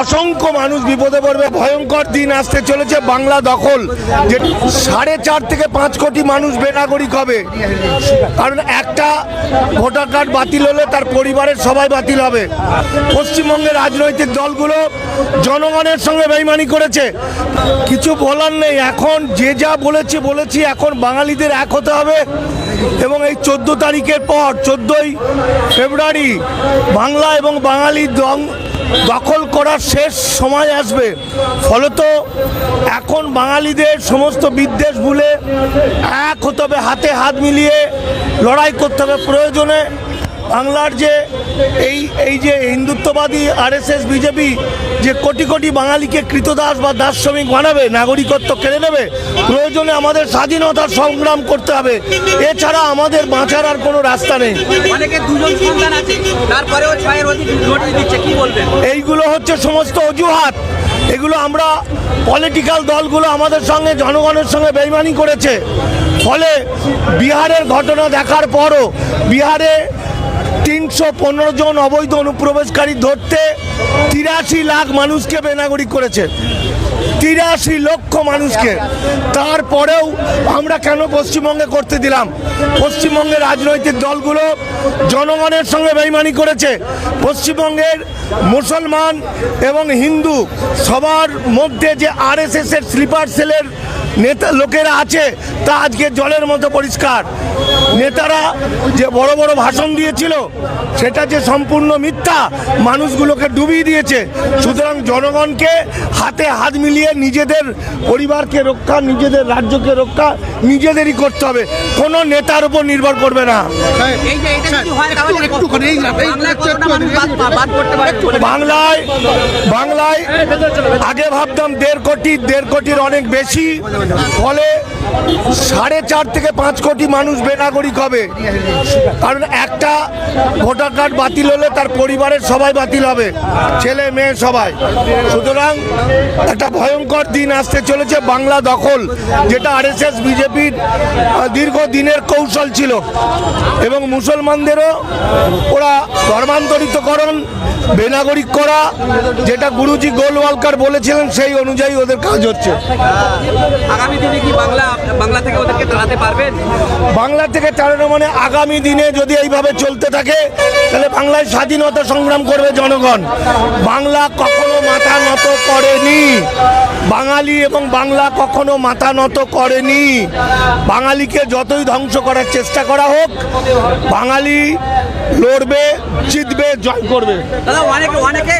অসংখ্য মানুষ বিপদে পড়বে। ভয়ঙ্কর দিন আসতে চলেছে। বাংলা দখল, যে 4.5 থেকে 5 কোটি মানুষ বেনাগরিক হবে। কারণ একটা ভোটার কার্ড বাতিল হলে তার পরিবারের সবাই বাতিল হবে। পশ্চিমবঙ্গের রাজনৈতিক দলগুলো জনগণের সঙ্গে বেইমানি করেছে। কিছু বলার নেই, এখন যে যা বলেছি এখন বাঙালিদের এক হতে হবে। এবং এই 14 তারিখের পর 14ই ফেব্রুয়ারি বাংলা এবং বাঙালি দখল করার শেষ সময় আসবে। ফলত এখন বাঙালিদের সমস্ত বিদ্বেষ ভুলে এক হতে হবে, হাতে হাত মিলিয়ে লড়াই করতে হবে। প্রয়োজনে বাংলার যে এই যে হিন্দুত্ববাদী আরএসএস বিজেপি যে কোটি কোটি বাঙালিকে কৃতদাস বা দাস শ্রমিক বানাবে, নাগরিকত্ব কেড়ে নেবে, প্রয়োজনে আমাদের স্বাধীনতার সংগ্রাম করতে হবে। এছাড়া আমাদের বাঁচার আর কোনো রাস্তা নেই। এইগুলো হচ্ছে সমস্ত অজুহাত। এগুলো আমরা পলিটিক্যাল দলগুলো আমাদের সঙ্গে জনগণের সঙ্গে বেইমানি করেছে। ফলে বিহারের ঘটনা দেখার পরও বিহারে 315 জন অবৈধ অনুপ্রবেশকারী ধরতে 83 লাখ মানুষকে বেনাগরিক করেছে, 83 লক্ষ মানুষকে। তারপরেও আমরা কেন পশ্চিমবঙ্গে করতে দিলাম? পশ্চিমবঙ্গের রাজনৈতিক দলগুলো জনগণের সঙ্গে বেইমানি করেছে। পশ্চিমবঙ্গের মুসলমান এবং হিন্দু সবার মধ্যে যে আরএসএসের স্লিপার সেলের নেতা লোকেরা আছে তা আজকে জলের মতো পরিষ্কার। নেতারা যে বড় বড় ভাষণ দিয়েছিল সেটা যে সম্পূর্ণ মিথ্যা, মানুষগুলোকে ডুবিয়ে দিয়েছে। সুতরাং জনগণকে হাতে হাত মিলিয়ে নিজেদের পরিবারকে রক্ষা, নিজেদের রাজ্যকে রক্ষা নিজেদেরই করতে হবে, কোনো নেতার উপর নির্ভর করবে না। বাংলায় আগে ভাবতাম 1.5 কোটির অনেক বেশি, ফলে 4.5 থেকে 5 কোটি মানুষ বেনাগরিক হবে। কারণ একটা ভোটার কার্ড বাতিল হলে তার পরিবারের সবাই বাতিল হবে, ছেলে মেয়ে সবাই। সুতরাং একটা ভয়ঙ্কর দিন আসতে চলেছে। বাংলা দখল, যেটা আরএসএস বিজেপির দীর্ঘদিনের কৌশল ছিল, এবং মুসলমানদেরও ওরা ধর্মান্তরিতকরণ, বেনাগরিক করা, যেটা গুরুজি গোলওয়ালকার বলেছিলেন সেই অনুযায়ী ওদের কাজ হচ্ছে। আগামী দিনে কি বাংলা থেকে ওদেরকে তাড়াতে পারবেন? বাংলা থেকে তাড়ানো মানে আগামী দিনে যদি এইভাবে চলতে থাকে তাহলে বাংলায় স্বাধীনতা সংগ্রাম করবে জনগণ। বাংলা কখনো মাথা নত করেনি, বাঙালি এবং বাংলা কখনো মাথা নত করেনি। বাঙালিকে যতই ধ্বংস করার চেষ্টা করা হোক, বাঙালি লড়বে, জিতবে, জয় করবে। দাদা অনেকে